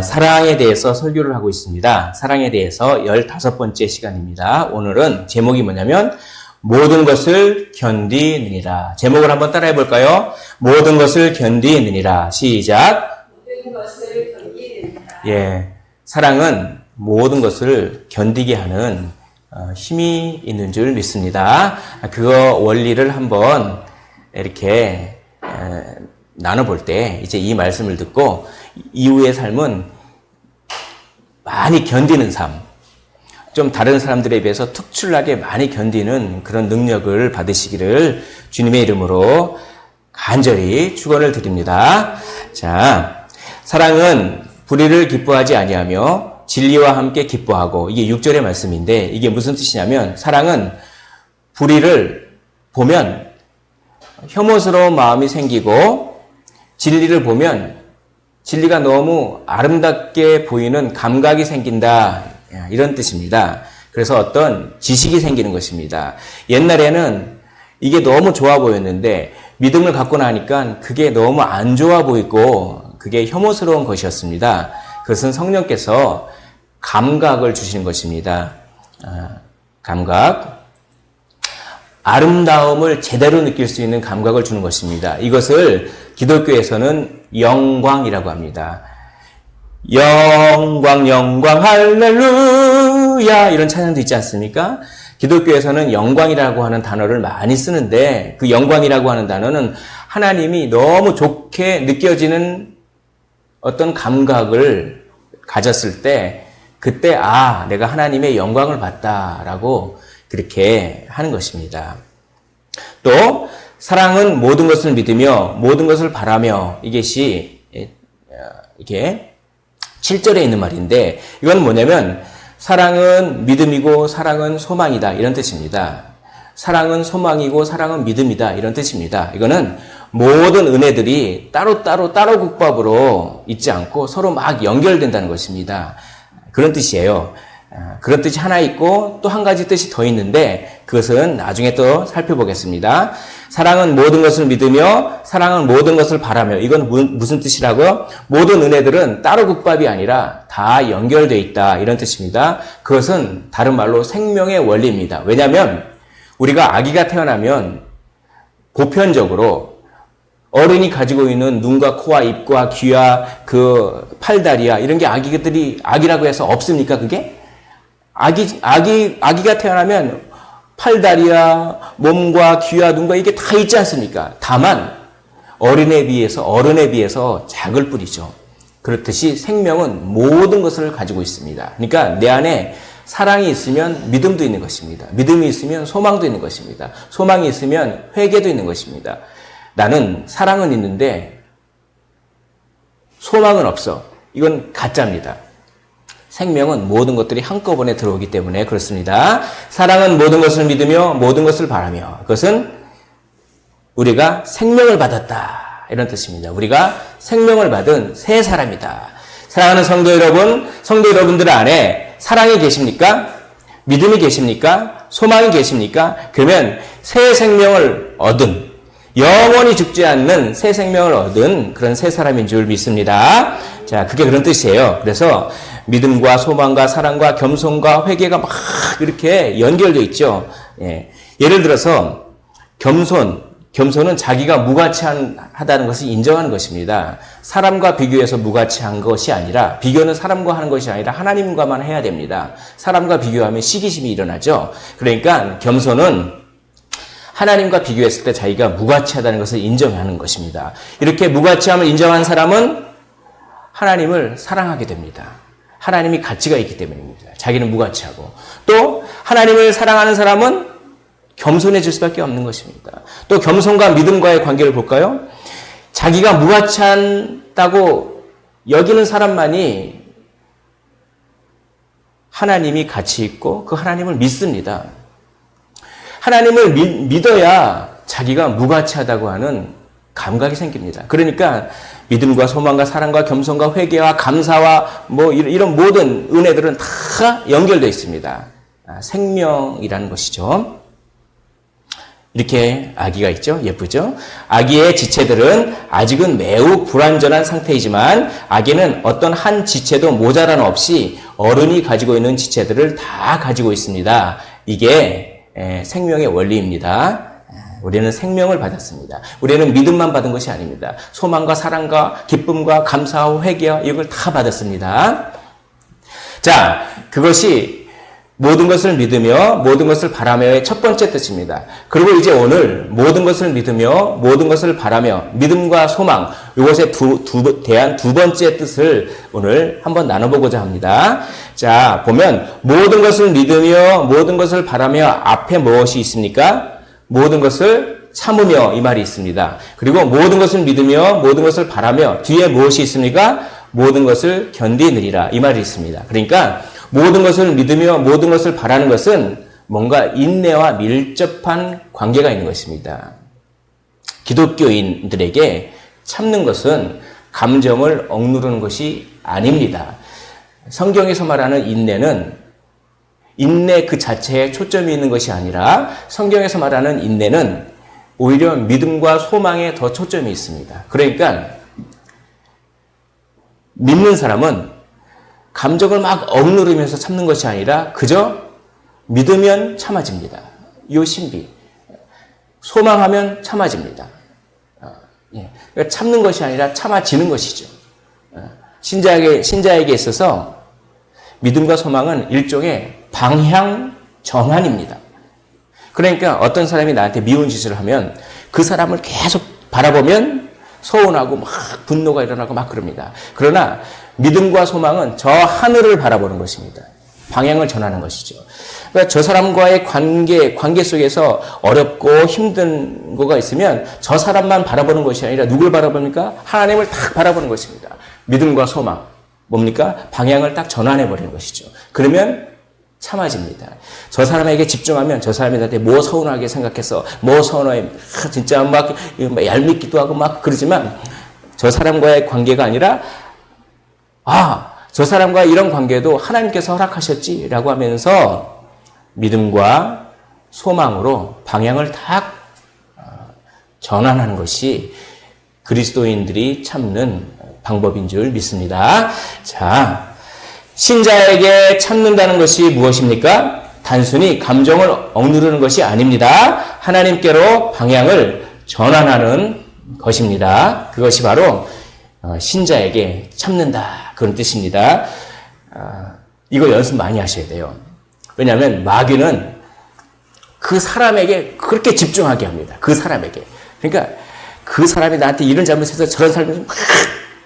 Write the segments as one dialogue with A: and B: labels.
A: 사랑에 대해서 설교를 하고 있습니다. 사랑에 대해서 15번째 시간입니다. 오늘은 제목이 뭐냐면 모든 것을 견디느니라. 제목을 한번 따라해 볼까요? 모든 것을 견디느니라. 시작.
B: 모든 것을 견디느니라.
A: 예, 사랑은 모든 것을 견디게 하는 힘이 있는 줄 믿습니다. 그거 원리를 한번 이렇게 나눠볼 때 이제 이 말씀을 듣고 이후의 삶은 많이 견디는 삶, 좀 다른 사람들에 비해서 특출나게 많이 견디는 그런 능력을 받으시기를 주님의 이름으로 간절히 축원을 드립니다. 자, 사랑은 불의를 기뻐하지 아니하며 진리와 함께 기뻐하고, 이게 6절의 말씀인데 이게 무슨 뜻이냐면 사랑은 불의를 보면 혐오스러운 마음이 생기고 진리를 보면 진리가 너무 아름답게 보이는 감각이 생긴다, 이런 뜻입니다. 그래서 어떤 지식이 생기는 것입니다. 옛날에는 이게 너무 좋아 보였는데 믿음을 갖고 나니까 그게 너무 안 좋아 보이고 그게 혐오스러운 것이었습니다. 그것은 성령께서 감각을 주시는 것입니다. 감각. 아름다움을 제대로 느낄 수 있는 감각을 주는 것입니다. 이것을 기독교에서는 영광이라고 합니다. 영광, 영광, 할렐루야, 이런 찬양도 있지 않습니까? 기독교에서는 영광이라고 하는 단어를 많이 쓰는데 그 영광이라고 하는 단어는 하나님이 너무 좋게 느껴지는 어떤 감각을 가졌을 때 그때 내가 하나님의 영광을 봤다라고 그렇게 하는 것입니다. 또 사랑은 모든 것을 믿으며 모든 것을 바라며, 이것이 이게 7절에 있는 말인데 이건 뭐냐면 사랑은 믿음이고 사랑은 소망이다, 이런 뜻입니다. 사랑은 소망이고 사랑은 믿음이다, 이런 뜻입니다. 이거는 모든 은혜들이 따로 국밥으로 있지 않고 서로 막 연결된다는 것입니다. 그런 뜻이에요. 그런 뜻이 하나 있고 또 한 가지 뜻이 더 있는데 그것은 나중에 또 살펴보겠습니다. 사랑은 모든 것을 믿으며 사랑은 모든 것을 바라며, 이건 무슨 뜻이라고요? 모든 은혜들은 따로 국밥이 아니라 다 연결되어 있다, 이런 뜻입니다. 그것은 다른 말로 생명의 원리입니다. 왜냐하면 우리가 아기가 태어나면 보편적으로 어른이 가지고 있는 눈과 코와 입과 귀와 그 팔다리야, 이런 게 아기라고 해서 없습니까? 그게? 아기가 태어나면 팔다리야, 몸과 귀와 눈과 이게 다 있지 않습니까? 다만 어른에 비해서 작을 뿐이죠. 그렇듯이 생명은 모든 것을 가지고 있습니다. 그러니까 내 안에 사랑이 있으면 믿음도 있는 것입니다. 믿음이 있으면 소망도 있는 것입니다. 소망이 있으면 회개도 있는 것입니다. 나는 사랑은 있는데 소망은 없어. 이건 가짜입니다. 생명은 모든 것들이 한꺼번에 들어오기 때문에 그렇습니다. 사랑은 모든 것을 믿으며 모든 것을 바라며, 그것은 우리가 생명을 받았다, 이런 뜻입니다. 우리가 생명을 받은 새 사람이다. 사랑하는 성도 여러분들 안에 사랑이 계십니까? 믿음이 계십니까? 소망이 계십니까? 그러면 새 생명을 얻은, 영원히 죽지 않는 새 생명을 얻은 그런 새 사람인 줄 믿습니다. 자, 그게 그런 뜻이에요. 그래서 믿음과 소망과 사랑과 겸손과 회개가 막 이렇게 연결되어 있죠. 예를 들어서 겸손은 자기가 무가치하다는 것을 인정하는 것입니다. 사람과 비교해서 무가치한 것이 아니라, 비교는 사람과 하는 것이 아니라 하나님과만 해야 됩니다. 사람과 비교하면 시기심이 일어나죠. 그러니까 겸손은 하나님과 비교했을 때 자기가 무가치하다는 것을 인정하는 것입니다. 이렇게 무가치함을 인정한 사람은 하나님을 사랑하게 됩니다. 하나님이 가치가 있기 때문입니다. 자기는 무가치하고. 또 하나님을 사랑하는 사람은 겸손해질 수밖에 없는 것입니다. 또 겸손과 믿음과의 관계를 볼까요? 자기가 무가치하다고 여기는 사람만이 하나님이 가치 있고 그 하나님을 믿습니다. 하나님을 믿어야 자기가 무가치하다고 하는 감각이 생깁니다. 그러니까 믿음과 소망과 사랑과 겸손과 회개와 감사와 이런 모든 은혜들은 다 연결되어 있습니다. 생명이라는 것이죠. 이렇게 아기가 있죠. 예쁘죠? 아기의 지체들은 아직은 매우 불완전한 상태이지만 아기는 어떤 한 지체도 모자람 없이 어른이 가지고 있는 지체들을 다 가지고 있습니다. 이게 생명의 원리입니다. 우리는 생명을 받았습니다. 우리는 믿음만 받은 것이 아닙니다. 소망과 사랑과 기쁨과 감사와 회개와 이걸 다 받았습니다. 자, 그것이 모든 것을 믿으며 모든 것을 바라며의 첫 번째 뜻입니다. 그리고 이제 오늘 모든 것을 믿으며 모든 것을 바라며 믿음과 소망 이것에 대한 두 번째 뜻을 오늘 한번 나눠보고자 합니다. 자, 보면 모든 것을 믿으며 모든 것을 바라며 앞에 무엇이 있습니까? 모든 것을 참으며 이 말이 있습니다. 그리고 모든 것을 믿으며 모든 것을 바라며 뒤에 무엇이 있습니까? 모든 것을 견디느니라 이 말이 있습니다. 그러니까 모든 것을 믿으며 모든 것을 바라는 것은 뭔가 인내와 밀접한 관계가 있는 것입니다. 기독교인들에게 참는 것은 감정을 억누르는 것이 아닙니다. 성경에서 말하는 인내는 인내 그 자체에 초점이 있는 것이 아니라 성경에서 말하는 인내는 오히려 믿음과 소망에 더 초점이 있습니다. 그러니까 믿는 사람은 감정을 막 억누르면서 참는 것이 아니라 그저 믿으면 참아집니다. 이 신비. 소망하면 참아집니다. 그러니까 참는 것이 아니라 참아지는 것이죠. 신자에게 있어서 믿음과 소망은 일종의 방향 전환입니다. 그러니까 어떤 사람이 나한테 미운 짓을 하면 그 사람을 계속 바라보면 서운하고 막 분노가 일어나고 막 그럽니다. 그러나 믿음과 소망은 저 하늘을 바라보는 것입니다. 방향을 전하는 것이죠. 그러니까 저 사람과의 관계 속에서 어렵고 힘든 거가 있으면 저 사람만 바라보는 것이 아니라 누굴 바라봅니까? 하나님을 딱 바라보는 것입니다. 믿음과 소망. 뭡니까? 방향을 딱 전환해버리는 것이죠. 그러면 참아집니다. 저 사람에게 집중하면 저 사람이 나한테 뭐 서운하게 생각해서 뭐 서운해 진짜 막 얄밉기도 하고 막 그러지만 저 사람과의 관계가 아니라 저 사람과 이런 관계도 하나님께서 허락하셨지라고 하면서 믿음과 소망으로 방향을 딱 전환하는 것이 그리스도인들이 참는 방법인 줄 믿습니다. 자, 신자에게 참는다는 것이 무엇입니까? 단순히 감정을 억누르는 것이 아닙니다. 하나님께로 방향을 전환하는 것입니다. 그것이 바로 신자에게 참는다 그런 뜻입니다. 이거 연습 많이 하셔야 돼요. 왜냐하면 마귀는 그 사람에게 그렇게 집중하게 합니다. 그 사람에게. 그러니까 그 사람이 나한테 이런 잘못해서 저런 사람이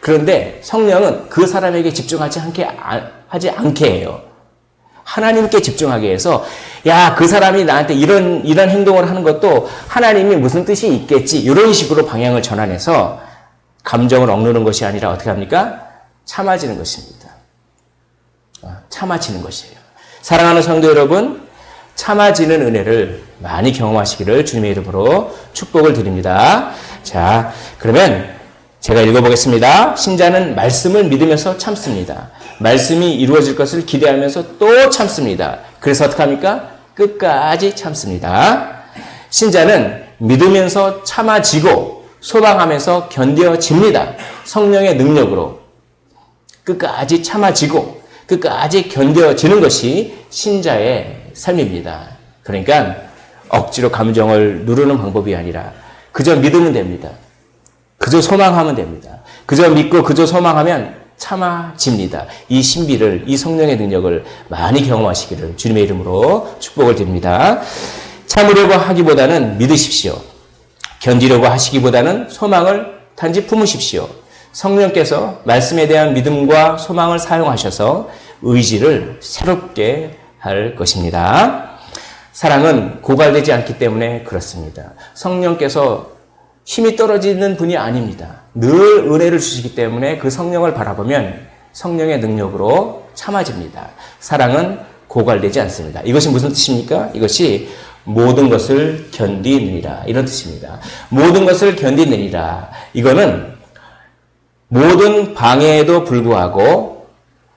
A: 그런데 성령은 그 사람에게 집중하지 않게 해요. 하나님께 집중하게 해서 야, 그 사람이 나한테 이런 행동을 하는 것도 하나님이 무슨 뜻이 있겠지 이런 식으로 방향을 전환해서 감정을 억누르는 것이 아니라 어떻게 합니까? 참아지는 것입니다. 참아지는 것이에요. 사랑하는 성도 여러분, 참아지는 은혜를 많이 경험하시기를 주님의 이름으로 축복을 드립니다. 자, 그러면 제가 읽어보겠습니다. 신자는 말씀을 믿으면서 참습니다. 말씀이 이루어질 것을 기대하면서 또 참습니다. 그래서 어떻게 합니까? 끝까지 참습니다. 신자는 믿으면서 참아지고 소망하면서 견뎌집니다. 성령의 능력으로 끝까지 참아지고 끝까지 견뎌지는 것이 신자의 삶입니다. 그러니까 억지로 감정을 누르는 방법이 아니라 그저 믿으면 됩니다. 그저 소망하면 됩니다. 그저 믿고 그저 소망하면 참아집니다. 이 신비를, 이 성령의 능력을 많이 경험하시기를 주님의 이름으로 축복을 드립니다. 참으려고 하기보다는 믿으십시오. 견디려고 하시기보다는 소망을 단지 품으십시오. 성령께서 말씀에 대한 믿음과 소망을 사용하셔서 의지를 새롭게 할 것입니다. 사랑은 고갈되지 않기 때문에 그렇습니다. 성령께서 힘이 떨어지는 분이 아닙니다. 늘 은혜를 주시기 때문에 그 성령을 바라보면 성령의 능력으로 참아집니다. 사랑은 고갈되지 않습니다. 이것이 무슨 뜻입니까? 이것이 모든 것을 견디느니라 이런 뜻입니다. 모든 것을 견디느니라. 이거는 모든 방해에도 불구하고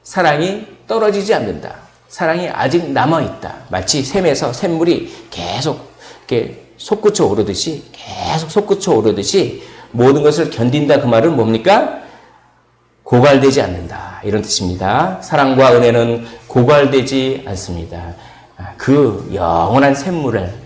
A: 사랑이 떨어지지 않는다. 사랑이 아직 남아있다. 마치 샘에서 샘물이 계속 이렇게 솟구쳐 오르듯이 계속 솟구쳐 오르듯이 모든 것을 견딘다 그 말은 뭡니까? 고갈되지 않는다 이런 뜻입니다. 사랑과 은혜는 고갈되지 않습니다. 그 영원한 샘물을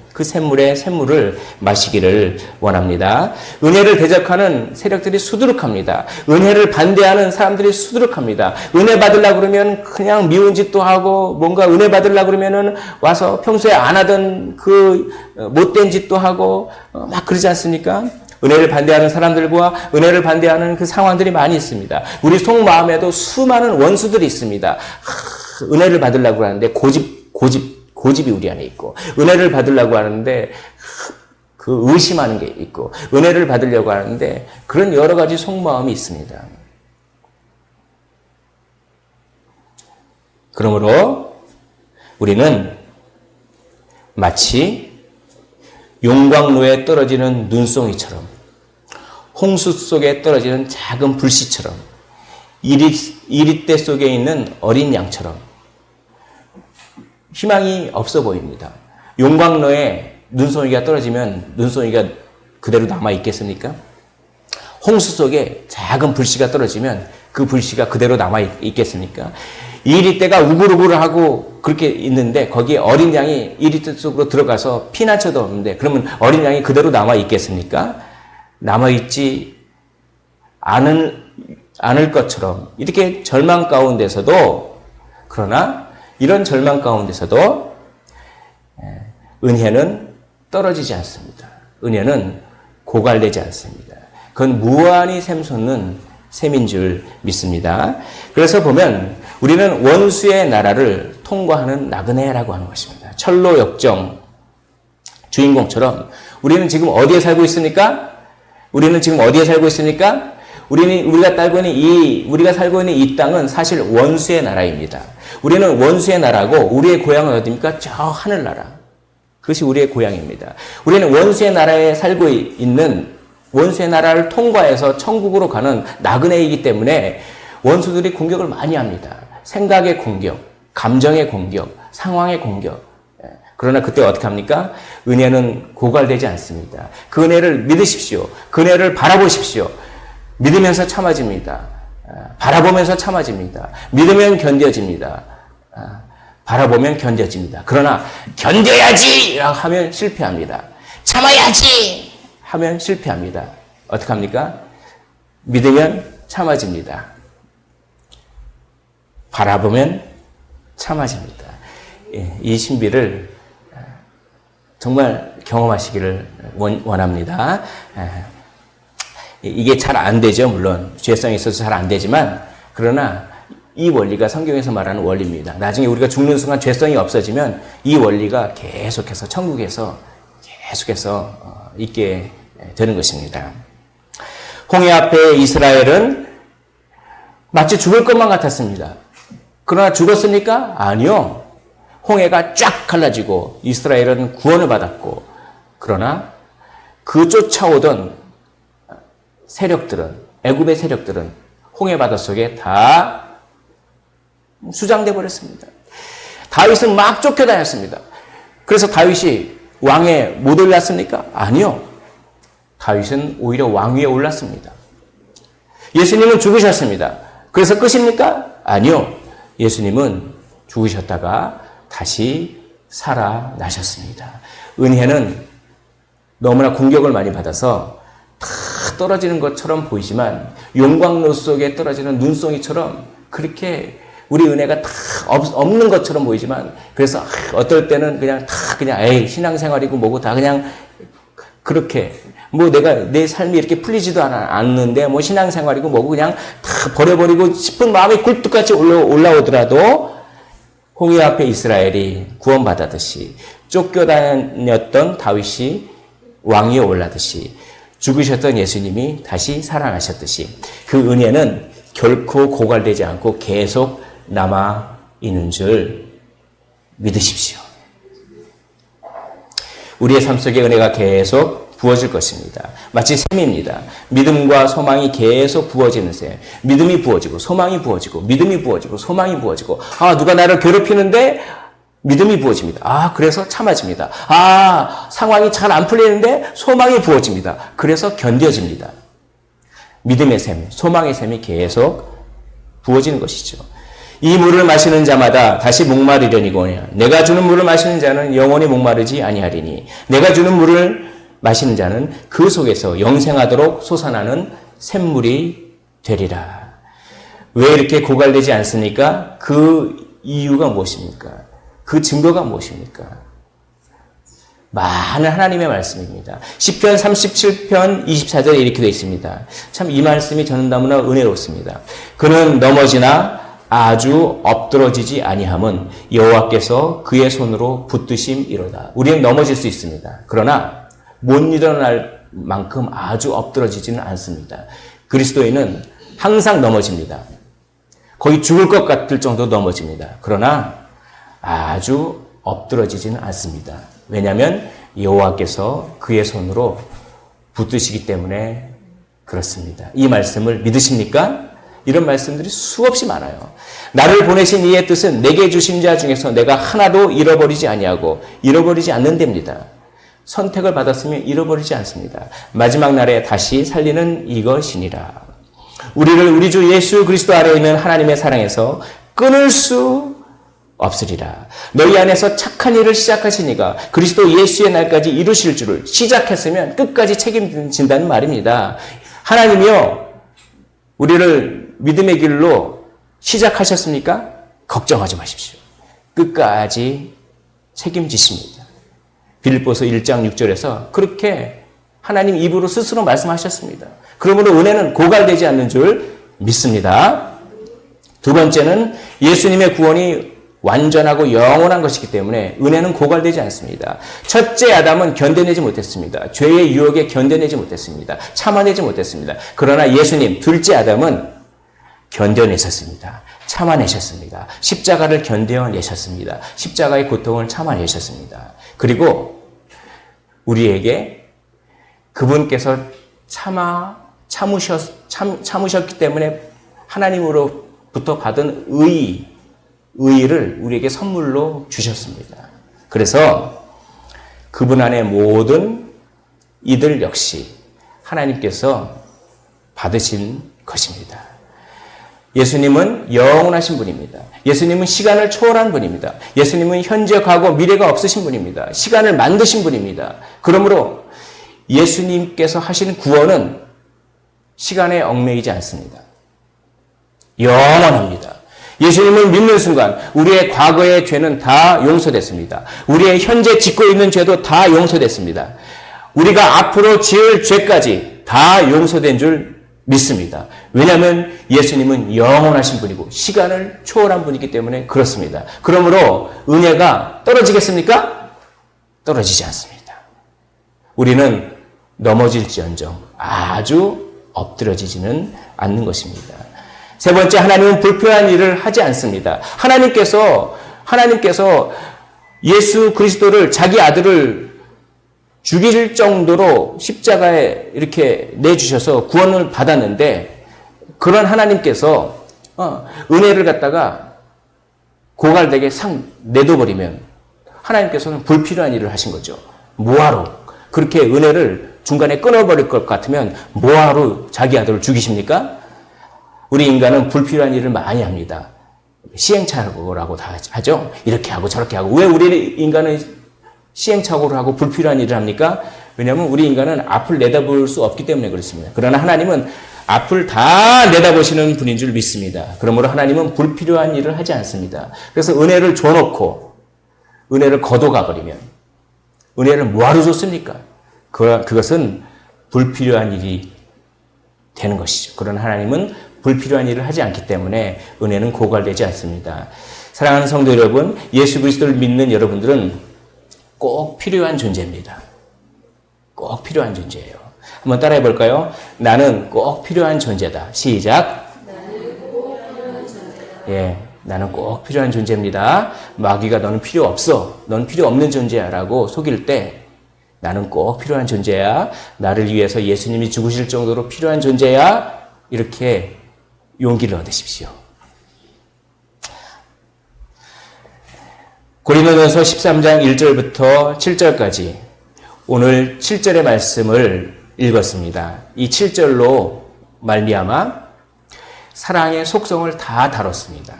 A: 마시기를 원합니다. 은혜를 대적하는 세력들이 수두룩합니다. 은혜를 반대하는 사람들이 수두룩합니다. 은혜 받으려고 그러면 그냥 미운 짓도 하고 뭔가 은혜 받으려고 그러면은 와서 평소에 안 하던 그 못된 짓도 하고 막 그러지 않습니까? 은혜를 반대하는 사람들과 은혜를 반대하는 그 상황들이 많이 있습니다. 우리 속마음에도 수많은 원수들이 있습니다. 은혜를 받으려고 하는데 고집이 우리 안에 있고, 은혜를 받으려고 하는데 그 의심하는 게 있고, 은혜를 받으려고 하는데 그런 여러 가지 속마음이 있습니다. 그러므로 우리는 마치 용광로에 떨어지는 눈송이처럼, 홍수 속에 떨어지는 작은 불씨처럼, 이리대 속에 있는 어린 양처럼 희망이 없어 보입니다. 용광로에 눈송이가 떨어지면 눈송이가 그대로 남아 있겠습니까? 홍수 속에 작은 불씨가 떨어지면 그 불씨가 그대로 남아 있겠습니까? 이리대가 우글우글하고 그렇게 있는데 거기에 어린 양이 이리대 속으로 들어가서 피난처도 없는데 그러면 어린 양이 그대로 남아 있겠습니까? 남아 있지 않을 것처럼 이렇게 절망 가운데서도, 그러나 이런 절망 가운데서도 은혜는 떨어지지 않습니다. 은혜는 고갈되지 않습니다. 그건 무한히 샘솟는 샘인 줄 믿습니다. 그래서 보면 우리는 원수의 나라를 통과하는 나그네라고 하는 것입니다. 철로 역정 주인공처럼 우리는 지금 어디에 살고 있습니까? 우리가 살고 있는 이 땅은 사실 원수의 나라입니다. 우리는 원수의 나라고 우리의 고향은 어디입니까? 저 하늘나라. 그것이 우리의 고향입니다. 우리는 원수의 나라에 살고 있는, 원수의 나라를 통과해서 천국으로 가는 나그네이기 때문에 원수들이 공격을 많이 합니다. 생각의 공격, 감정의 공격, 상황의 공격. 그러나 그때 어떻게 합니까? 은혜는 고갈되지 않습니다. 그 은혜를 믿으십시오. 그 은혜를 바라보십시오. 믿으면서 참아집니다. 바라보면서 참아집니다. 믿으면 견뎌집니다. 바라보면 견뎌집니다. 그러나 견뎌야지 하면 실패합니다. 참아야지 하면 실패합니다. 어떻게 합니까? 믿으면 참아집니다. 바라보면 참아집니다. 이 신비를 정말 경험하시기를 원합니다. 이게 잘 안 되죠. 물론 죄성이 있어서 잘 안 되지만, 그러나 이 원리가 성경에서 말하는 원리입니다. 나중에 우리가 죽는 순간 죄성이 없어지면 이 원리가 계속해서 천국에서 계속해서 있게 되는 것입니다. 홍해 앞에 이스라엘은 마치 죽을 것만 같았습니다. 그러나 죽었습니까? 아니요. 홍해가 쫙 갈라지고 이스라엘은 구원을 받았고, 그러나 그 쫓아오던 세력들은, 애굽의 세력들은 홍해 바다 속에 다 수장돼 버렸습니다. 다윗은 막 쫓겨다녔습니다. 그래서 다윗이 왕에 못 올랐습니까? 아니요. 다윗은 오히려 왕 위에 올랐습니다. 예수님은 죽으셨습니다. 그래서 끝입니까? 아니요. 예수님은 죽으셨다가 다시 살아나셨습니다. 은혜는 너무나 공격을 많이 받아서 다 떨어지는 것처럼 보이지만, 용광로 속에 떨어지는 눈송이처럼 그렇게 우리 은혜가 다 없는 것처럼 보이지만, 그래서 어떨 때는 그냥 에이 신앙생활이고 뭐고 다 그냥 그렇게 뭐 내 삶이 이렇게 풀리지도 않는데 뭐 신앙생활이고 뭐고 그냥 다 버려버리고 싶은 마음이 굴뚝같이 올라오더라도, 홍해 앞에 이스라엘이 구원받았듯이, 쫓겨다녔던 다윗이 왕위에 올라듯이, 죽으셨던 예수님이 다시 살아나셨듯이, 그 은혜는 결코 고갈되지 않고 계속 남아 있는 줄 믿으십시오. 우리의 삶 속에 은혜가 계속 부어질 것입니다. 마치 샘입니다. 믿음과 소망이 계속 부어지는 샘. 믿음이 부어지고 소망이 부어지고 믿음이 부어지고 소망이 부어지고, 누가 나를 괴롭히는데 믿음이 부어집니다. 아, 그래서 참아집니다. 아, 상황이 잘 안 풀리는데 소망이 부어집니다. 그래서 견뎌집니다. 믿음의 샘, 소망의 샘이 계속 부어지는 것이죠. 이 물을 마시는 자마다 다시 목마르려니거니와 내가 주는 물을 마시는 자는 영원히 목마르지 아니하리니 내가 주는 물을 마시는 자는 그 속에서 영생하도록 솟아나는 샘물이 되리라. 왜 이렇게 고갈되지 않습니까? 그 이유가 무엇입니까? 그 증거가 무엇입니까? 많은 하나님의 말씀입니다. 시편 37편 24절에 이렇게 되어 있습니다. 참 이 말씀이 저는 너무나 은혜롭습니다. 그는 넘어지나 아주 엎드러지지 아니함은 여호와께서 그의 손으로 붙드심이로다. 우리는 넘어질 수 있습니다. 그러나 못 일어날 만큼 아주 엎드러지지는 않습니다. 그리스도인은 항상 넘어집니다. 거의 죽을 것 같을 정도 넘어집니다. 그러나 아주 엎드러지지는 않습니다. 왜냐하면 여호와께서 그의 손으로 붙드시기 때문에 그렇습니다. 이 말씀을 믿으십니까? 이런 말씀들이 수없이 많아요. 나를 보내신 이의 뜻은 내게 주신 자 중에서 내가 하나도 잃어버리지 아니하고 잃어버리지 않는답니다. 선택을 받았으면 잃어버리지 않습니다. 마지막 날에 다시 살리는 이것이니라. 우리를 우리 주 예수 그리스도 아래에 있는 하나님의 사랑에서 끊을 수 없으리라. 너희 안에서 착한 일을 시작하신 이가 그리스도 예수의 날까지 이루실 줄을 시작했으면 끝까지 책임진다는 말입니다. 하나님이요, 우리를 믿음의 길로 시작하셨습니까? 걱정하지 마십시오. 끝까지 책임지십니다. 빌립보서 1장 6절에서 그렇게 하나님 입으로 스스로 말씀하셨습니다. 그러므로 은혜는 고갈되지 않는 줄 믿습니다. 두 번째는 예수님의 구원이 완전하고 영원한 것이기 때문에 은혜는 고갈되지 않습니다. 첫째 아담은 견뎌내지 못했습니다. 죄의 유혹에 견뎌내지 못했습니다. 참아내지 못했습니다. 그러나 예수님, 둘째 아담은 견뎌내셨습니다. 참아내셨습니다. 십자가를 견뎌내셨습니다. 십자가의 고통을 참아내셨습니다. 그리고 우리에게 그분께서 참으셨기 때문에 하나님으로부터 받은 의의를 우리에게 선물로 주셨습니다. 그래서 그분 안에 모든 이들 역시 하나님께서 받으신 것입니다. 예수님은 영원하신 분입니다. 예수님은 시간을 초월한 분입니다. 예수님은 현재, 과거, 미래가 없으신 분입니다. 시간을 만드신 분입니다. 그러므로 예수님께서 하시는 구원은 시간에 얽매이지 않습니다. 영원합니다. 예수님을 믿는 순간 우리의 과거의 죄는 다 용서됐습니다. 우리의 현재 짓고 있는 죄도 다 용서됐습니다. 우리가 앞으로 지을 죄까지 다 용서된 줄 믿습니다. 왜냐하면 예수님은 영원하신 분이고 시간을 초월한 분이기 때문에 그렇습니다. 그러므로 은혜가 떨어지겠습니까? 떨어지지 않습니다. 우리는 넘어질지언정 아주 엎드러지지는 않는 것입니다. 세 번째, 하나님은 불필요한 일을 하지 않습니다. 하나님께서 예수 그리스도를, 자기 아들을 죽일 정도로 십자가에 이렇게 내주셔서 구원을 받았는데, 그런 하나님께서 은혜를 갖다가 고갈되게 상 내둬버리면 하나님께서는 불필요한 일을 하신 거죠. 뭐하러 그렇게 은혜를 중간에 끊어버릴 것 같으면 뭐하러 자기 아들을 죽이십니까? 우리 인간은 불필요한 일을 많이 합니다. 시행착오라고 다 하죠. 이렇게 하고 저렇게 하고. 왜 우리 인간은 시행착오를 하고 불필요한 일을 합니까? 왜냐하면 우리 인간은 앞을 내다볼 수 없기 때문에 그렇습니다. 그러나 하나님은 앞을 다 내다보시는 분인 줄 믿습니다. 그러므로 하나님은 불필요한 일을 하지 않습니다. 그래서 은혜를 줘놓고 은혜를 거둬가버리면 은혜를 뭐하러 줬습니까? 그것은 불필요한 일이 되는 것이죠. 그러나 하나님은 불필요한 일을 하지 않기 때문에 은혜는 고갈되지 않습니다. 사랑하는 성도 여러분, 예수 그리스도를 믿는 여러분들은 꼭 필요한 존재입니다. 꼭 필요한 존재예요. 한번 따라해 볼까요? 나는 꼭 필요한 존재다. 시작. 예, 나는 꼭 필요한 존재입니다. 마귀가 너는 필요 없어. 넌 필요 없는 존재야 라고 속일 때 나는 꼭 필요한 존재야. 나를 위해서 예수님이 죽으실 정도로 필요한 존재야. 이렇게 용기를 얻으십시오. 고린도전서 13장 1절부터 7절까지 오늘 7절의 말씀을 읽었습니다. 이 7절로 말미암아 사랑의 속성을 다 다뤘습니다.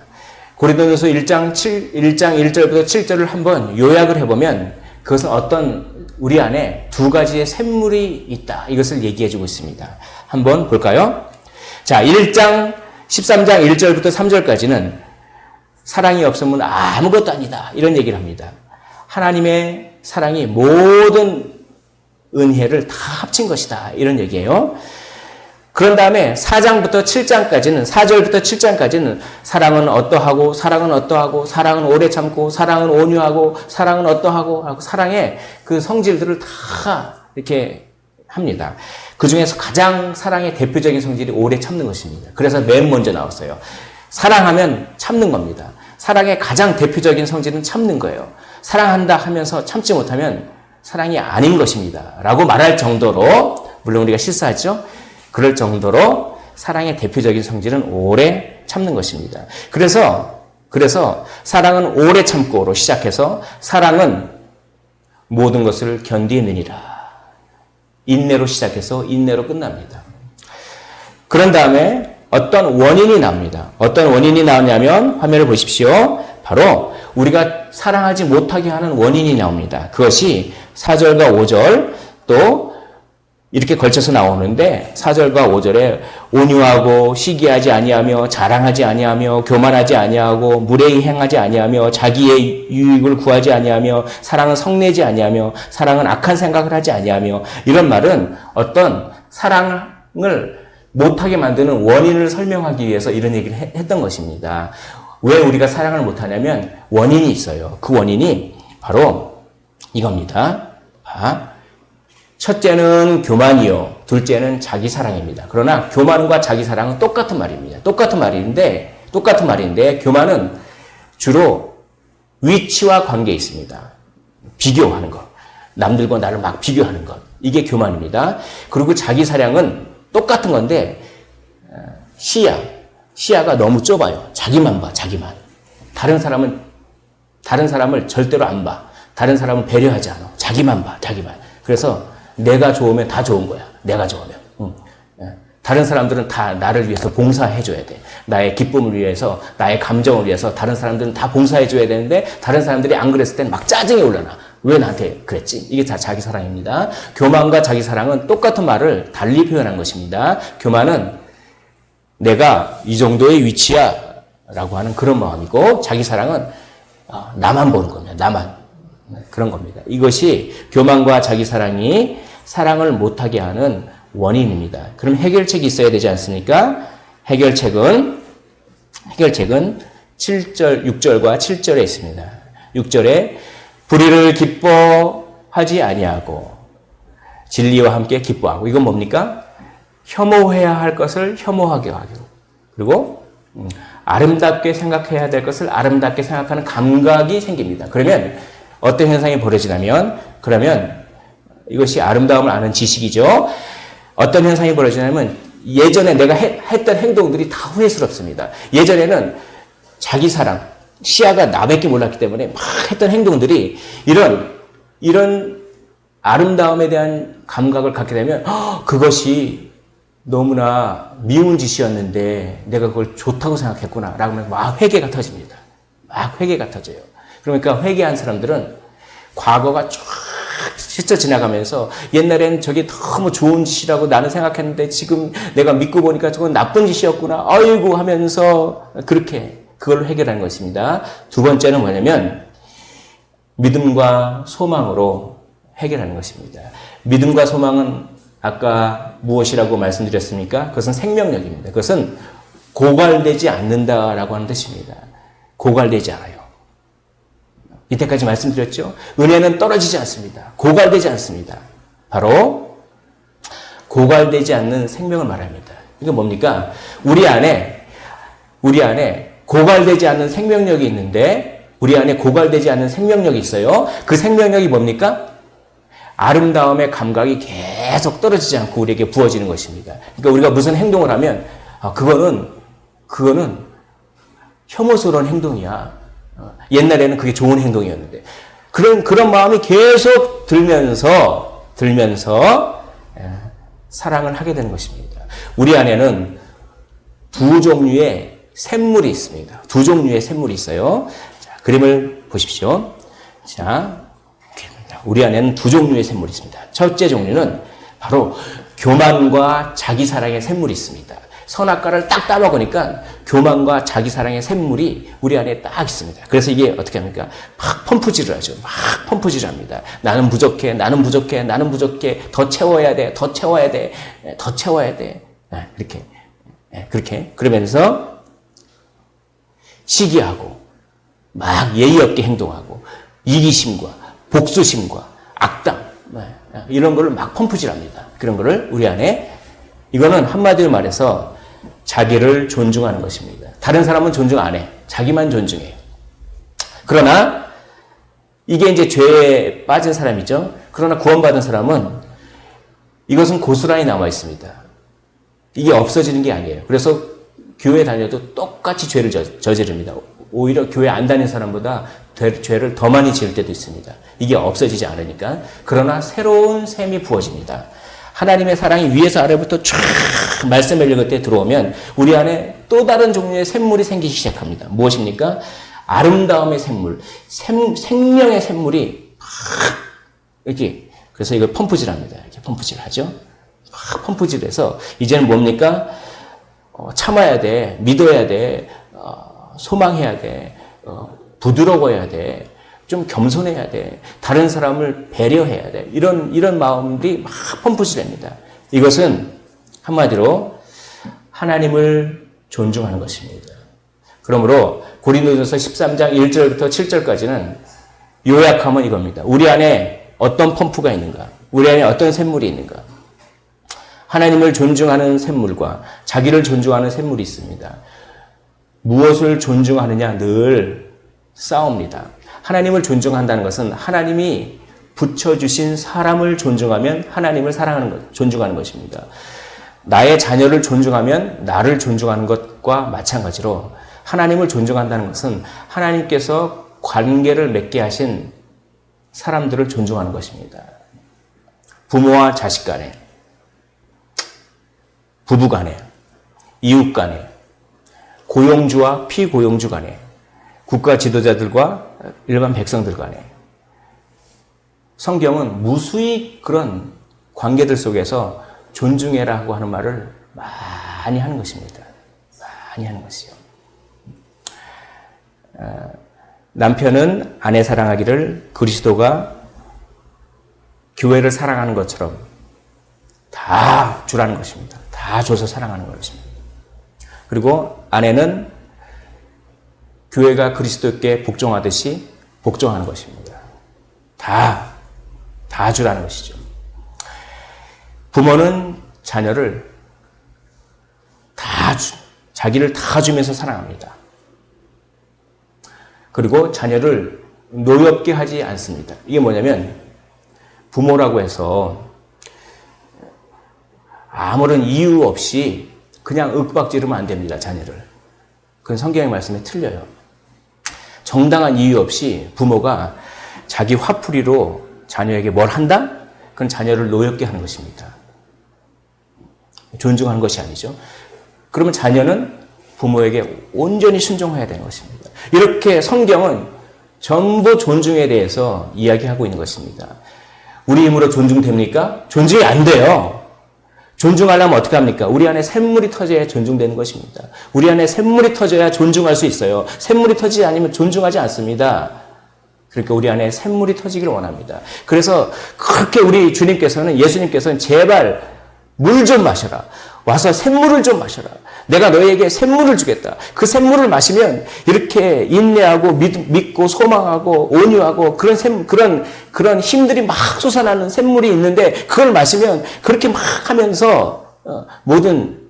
A: 고린도전서 1장 1절부터 7절을 한번 요약을 해보면 그것은 어떤 우리 안에 두 가지의 샘물이 있다. 이것을 얘기해주고 있습니다. 한번 볼까요? 자, 13장 1절부터 3절까지는 사랑이 없으면 아무것도 아니다. 이런 얘기를 합니다. 하나님의 사랑이 모든 은혜를 다 합친 것이다. 이런 얘기예요. 그런 다음에 4절부터 7장까지는 사랑은 어떠하고, 사랑은 어떠하고, 사랑은 오래 참고, 사랑은 온유하고, 사랑은 어떠하고, 하고 사랑의 그 성질들을 다 이렇게 합니다. 그 중에서 가장 사랑의 대표적인 성질이 오래 참는 것입니다. 그래서 맨 먼저 나왔어요. 사랑하면 참는 겁니다. 사랑의 가장 대표적인 성질은 참는 거예요. 사랑한다 하면서 참지 못하면 사랑이 아닌 것입니다. 라고 말할 정도로, 물론 우리가 실수하죠. 그럴 정도로 사랑의 대표적인 성질은 오래 참는 것입니다. 그래서 사랑은 오래 참고로 시작해서 사랑은 모든 것을 견디느니라. 인내로 시작해서 인내로 끝납니다. 그런 다음에 어떤 원인이 나옵니다. 어떤 원인이 나오냐면 화면을 보십시오. 바로 우리가 사랑하지 못하게 하는 원인이 나옵니다. 그것이 4절과 5절 또 이렇게 걸쳐서 나오는데 4절과 5절에 온유하고 시기하지 아니하며 자랑하지 아니하며 교만하지 아니하고 무례히 행하지 아니하며 자기의 유익을 구하지 아니하며 사랑은 성내지 아니하며 사랑은 악한 생각을 하지 아니하며 이런 말은 어떤 사랑을 못하게 만드는 원인을 설명하기 위해서 이런 얘기를 했던 것입니다. 왜 우리가 사랑을 못하냐면 원인이 있어요. 그 원인이 바로 이겁니다. 첫째는 교만이요. 둘째는 자기사랑입니다. 그러나 교만과 자기사랑은 똑같은 말입니다. 똑같은 말인데 교만은 주로 위치와 관계에 있습니다. 비교하는 것. 남들과 나를 막 비교하는 것. 이게 교만입니다. 그리고 자기사랑은 똑같은 건데 시야가 너무 좁아요. 자기만 봐, 자기만. 다른 사람을 절대로 안 봐. 다른 사람을 배려하지 않아. 자기만 봐, 자기만. 그래서 내가 좋으면 다 좋은 거야. 내가 좋으면. 다른 사람들은 다 나를 위해서 봉사해줘야 돼. 나의 기쁨을 위해서, 나의 감정을 위해서 다른 사람들은 다 봉사해줘야 되는데 다른 사람들이 안 그랬을 때는 막 짜증이 올라나. 왜 나한테 그랬지? 이게 다 자기사랑입니다. 교만과 자기사랑은 똑같은 말을 달리 표현한 것입니다. 교만은 내가 이 정도의 위치야 라고 하는 그런 마음이고 자기사랑은 나만 보는 겁니다. 나만. 그런 겁니다. 이것이 교만과 자기사랑이 사랑을 못하게 하는 원인입니다. 그럼 해결책이 있어야 되지 않습니까? 해결책은 7절, 6절과 7절에 있습니다. 6절에 불의를 기뻐하지 아니하고 진리와 함께 기뻐하고 이건 뭡니까? 혐오해야 할 것을 혐오하게 하고 그리고 아름답게 생각해야 될 것을 아름답게 생각하는 감각이 생깁니다. 그러면 어떤 현상이 벌어지냐면 그러면 이것이 아름다움을 아는 지식이죠. 어떤 현상이 벌어지냐면 예전에 내가 했던 행동들이 다 후회스럽습니다. 예전에는 자기사랑, 시야가 나밖에 몰랐기 때문에 막 했던 행동들이 이런 아름다움에 대한 감각을 갖게 되면 그것이 너무나 미운 짓이었는데 내가 그걸 좋다고 생각했구나 라고 하면 막 회개가 터집니다. 막 회개가 터져요. 그러니까 회개한 사람들은 과거가 쫙 스쳐 지나가면서 옛날엔 저게 너무 좋은 짓이라고 나는 생각했는데 지금 내가 믿고 보니까 저건 나쁜 짓이었구나. 아이고 하면서 그렇게 그걸 해결하는 것입니다. 두 번째는 뭐냐면 믿음과 소망으로 해결하는 것입니다. 믿음과 소망은 아까 무엇이라고 말씀드렸습니까? 그것은 생명력입니다. 그것은 고갈되지 않는다라고 하는 뜻입니다. 고갈되지 않아요. 이때까지 말씀드렸죠? 은혜는 떨어지지 않습니다. 고갈되지 않습니다. 바로 고갈되지 않는 생명을 말합니다. 이게 뭡니까? 우리 안에 고갈되지 않는 생명력이 있는데 우리 안에 고갈되지 않는 생명력이 있어요. 그 생명력이 뭡니까? 아름다움의 감각이 계속 떨어지지 않고 우리에게 부어지는 것입니다. 그러니까 우리가 무슨 행동을 하면 그거는 혐오스러운 행동이야. 옛날에는 그게 좋은 행동이었는데 그런 마음이 계속 들면서 사랑을 하게 되는 것입니다. 우리 안에는 두 종류의 샘물이 있습니다. 두 종류의 샘물이 있어요. 자, 그림을 보십시오. 자, 우리 안에는 두 종류의 샘물이 있습니다. 첫째 종류는 바로 교만과 자기사랑의 샘물이 있습니다. 선악과를 딱 따먹으니까 교만과 자기사랑의 샘물이 우리 안에 딱 있습니다. 그래서 이게 어떻게 합니까? 막 펌프질을 하죠. 막 펌프질을 합니다. 나는 부족해, 나는 부족해, 나는 부족해. 더 채워야 돼, 더 채워야 돼, 더 채워야 돼. 그렇게. 그러면서 시기하고, 막 예의 없게 행동하고, 이기심과, 복수심과, 악당, 이런 거를 막 펌프질 합니다. 그런 거를 우리 안에, 이거는 한마디로 말해서 자기를 존중하는 것입니다. 다른 사람은 존중 안 해. 자기만 존중해요. 그러나 이게 이제 죄에 빠진 사람이죠. 그러나 구원받은 사람은 이것은 고스란히 남아 있습니다. 이게 없어지는 게 아니에요. 그래서 교회 다녀도 똑같이 죄를 저지릅니다. 오히려 교회 안 다니는 사람보다 죄를 더 많이 지을 때도 있습니다. 이게 없어지지 않으니까. 그러나 새로운 셈이 부어집니다. 하나님의 사랑이 위에서 아래부터 쫙 말씀 읽을 때 들어오면 우리 안에 또 다른 종류의 샘물이 생기기 시작합니다. 무엇입니까? 아름다움의 샘물, 생명의 샘물이 이렇게, 그래서 이걸 펌프질합니다. 이렇게 펌프질하죠. 펌프질해서 이제는 뭡니까? 참아야 돼, 믿어야 돼, 소망해야 돼, 부드러워야 돼. 좀 겸손해야 돼. 다른 사람을 배려해야 돼. 이런 마음들이 막 펌프질합니다. 이것은 한마디로 하나님을 존중하는 것입니다. 그러므로 고린도전서 13장 1절부터 7절까지는 요약하면 이겁니다. 우리 안에 어떤 펌프가 있는가? 우리 안에 어떤 샘물이 있는가? 하나님을 존중하는 샘물과 자기를 존중하는 샘물이 있습니다. 무엇을 존중하느냐 늘 싸웁니다. 하나님을 존중한다는 것은 하나님이 붙여주신 사람을 존중하면 하나님을 존중하는 것입니다. 나의 자녀를 존중하면 나를 존중하는 것과 마찬가지로 하나님을 존중한다는 것은 하나님께서 관계를 맺게 하신 사람들을 존중하는 것입니다. 부모와 자식 간에, 부부 간에, 이웃 간에, 고용주와 피고용주 간에, 국가 지도자들과 일반 백성들 간에 성경은 무수히 그런 관계들 속에서 존중해라고 하는 말을 많이 하는 것입니다. 많이 하는 것이요. 남편은 아내 사랑하기를 그리스도가 교회를 사랑하는 것처럼 다 주라는 것입니다. 다 줘서 사랑하는 것입니다. 그리고 아내는 교회가 그리스도께 복종하듯이 복종하는 것입니다. 다 주라는 것이죠. 부모는 자녀를 자기를 다 주면서 사랑합니다. 그리고 자녀를 노엽게 하지 않습니다. 이게 뭐냐면 부모라고 해서 아무런 이유 없이 그냥 윽박지르면 안 됩니다. 자녀를. 그건 성경의 말씀에 틀려요. 정당한 이유 없이 부모가 자기 화풀이로 자녀에게 뭘 한다? 그건 자녀를 노엽게 하는 것입니다. 존중하는 것이 아니죠. 그러면 자녀는 부모에게 온전히 순종해야 되는 것입니다. 이렇게 성경은 전부 존중에 대해서 이야기하고 있는 것입니다. 우리 힘으로 존중됩니까? 존중이 안 돼요. 존중하려면 어떻게 합니까? 우리 안에 샘물이 터져야 존중되는 것입니다. 우리 안에 샘물이 터져야 존중할 수 있어요. 샘물이 터지지 않으면 존중하지 않습니다. 그러니까 우리 안에 샘물이 터지기를 원합니다. 그래서 그렇게 우리 주님께서는, 예수님께서는 제발 물 좀 마셔라. 와서 샘물을 좀 마셔라. 내가 너에게 샘물을 주겠다. 그 샘물을 마시면 이렇게 인내하고 믿고 소망하고 온유하고 그런 힘들이 막 솟아나는 샘물이 있는데 그걸 마시면 그렇게 막 하면서 모든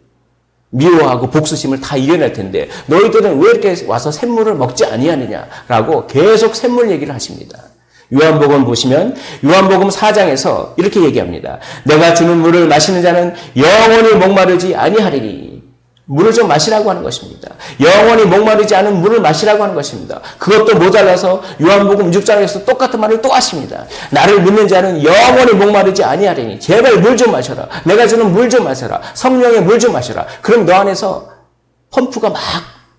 A: 미워하고 복수심을 다 이겨낼 텐데 너희들은 왜 이렇게 와서 샘물을 먹지 아니하느냐라고 계속 샘물 얘기를 하십니다. 요한복음 보시면 요한복음 4장에서 이렇게 얘기합니다. 내가 주는 물을 마시는 자는 영원히 목마르지 아니하리니 물을 좀 마시라고 하는 것입니다. 영원히 목마르지 않은 물을 마시라고 하는 것입니다. 그것도 모자라서 요한복음 6장에서 똑같은 말을 또 하십니다. 나를 믿는 자는 영원히 목마르지 아니하리니 제발 물 좀 마셔라. 내가 주는 물 좀 마셔라. 성령의 물 좀 마셔라. 그럼 너 안에서 펌프가 막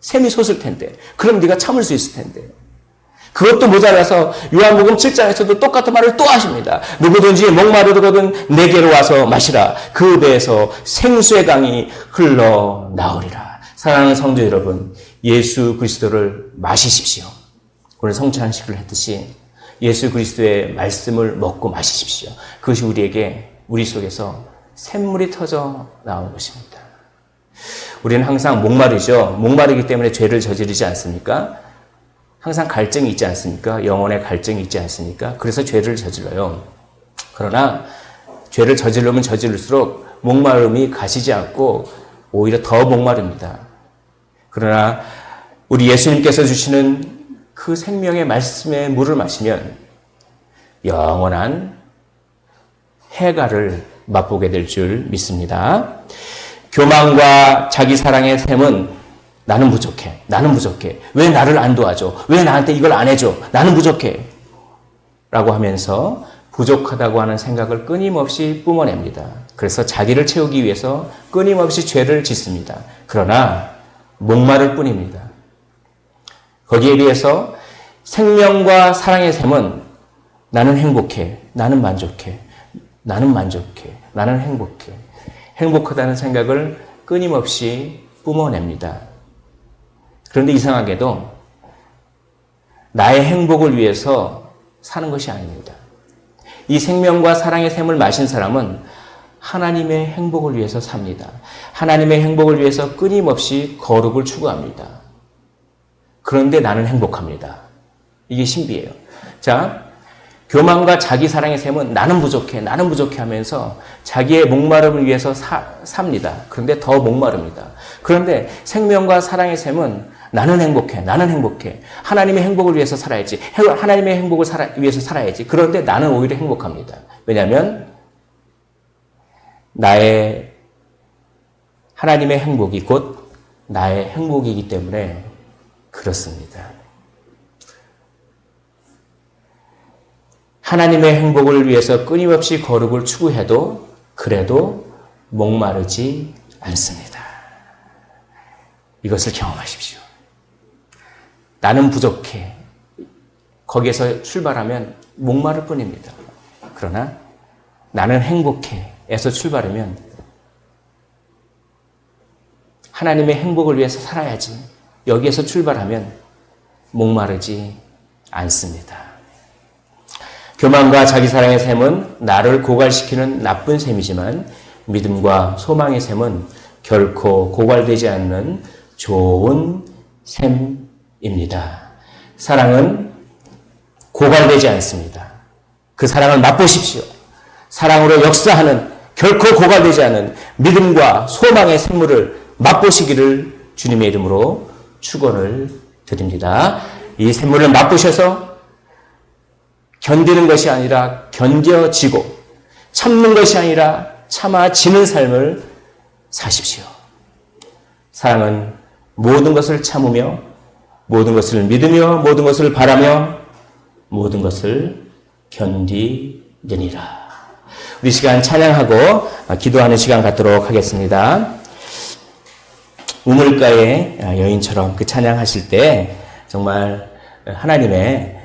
A: 샘이 솟을 텐데, 그럼 네가 참을 수 있을 텐데. 그것도 모자라서 요한복음 7장에서도 똑같은 말을 또 하십니다. 누구든지 목마르거든 내게로 와서 마시라. 그 배에서 생수의 강이 흘러나오리라. 사랑하는 성도 여러분, 예수 그리스도를 마시십시오. 오늘 성찬식을 했듯이 예수 그리스도의 말씀을 먹고 마시십시오. 그것이 우리 속에서 샘물이 터져 나오는 것입니다. 우리는 항상 목마르죠. 목마르기 때문에 죄를 저지르지 않습니까? 항상 갈증이 있지 않습니까? 영혼의 갈증이 있지 않습니까? 그래서 죄를 저질러요. 그러나 죄를 저지르면 저지를수록 목마름이 가시지 않고 오히려 더 목마릅니다. 그러나 우리 예수님께서 주시는 그 생명의 말씀의 물을 마시면 영원한 해가를 맛보게 될 줄 믿습니다. 교만과 자기 사랑의 셈은 나는 부족해. 나는 부족해. 왜 나를 안 도와줘? 왜 나한테 이걸 안 해줘? 나는 부족해. 라고 하면서 부족하다고 하는 생각을 끊임없이 뿜어냅니다. 그래서 자기를 채우기 위해서 끊임없이 죄를 짓습니다. 그러나 목마를 뿐입니다. 거기에 비해서 생명과 사랑의 셈은 나는 행복해. 나는 만족해. 나는 만족해. 나는 행복해. 행복하다는 생각을 끊임없이 뿜어냅니다. 그런데 이상하게도 나의 행복을 위해서 사는 것이 아닙니다. 이 생명과 사랑의 샘을 마신 사람은 하나님의 행복을 위해서 삽니다. 하나님의 행복을 위해서 끊임없이 거룩을 추구합니다. 그런데 나는 행복합니다. 이게 신비예요. 자, 교만과 자기 사랑의 셈은 나는 부족해 하면서 자기의 목마름을 위해서 삽니다. 그런데 더 목마릅니다. 그런데 생명과 사랑의 셈은 나는 행복해. 하나님의 행복을 위해서 살아야지. 하나님의 행복을 위해서 살아야지. 그런데 나는 오히려 행복합니다. 왜냐하면 나의 하나님의 행복이 곧 나의 행복이기 때문에 그렇습니다. 하나님의 행복을 위해서 끊임없이 거룩을 추구해도 그래도 목마르지 않습니다. 이것을 경험하십시오. 나는 부족해. 거기에서 출발하면 목마를 뿐입니다. 그러나 나는 행복해. 에서 출발하면 하나님의 행복을 위해서 살아야지. 여기에서 출발하면 목마르지 않습니다. 교만과 자기 사랑의 셈은 나를 고갈시키는 나쁜 셈이지만 믿음과 소망의 셈은 결코 고갈되지 않는 좋은 셈입니다. 사랑은 고갈되지 않습니다. 그 사랑을 맛보십시오. 사랑으로 역사하는 결코 고갈되지 않은 믿음과 소망의 샘물을 맛보시기를 주님의 이름으로 축원을 드립니다. 이 샘물을 맛보셔서 견디는 것이 아니라 견뎌지고 참는 것이 아니라 참아지는 삶을 사십시오. 사랑은 모든 것을 참으며 모든 것을 믿으며 모든 것을 바라며 모든 것을 견디느니라. 우리 시간 찬양하고 기도하는 시간 갖도록 하겠습니다. 우물가의 여인처럼 그 찬양하실 때 정말 하나님의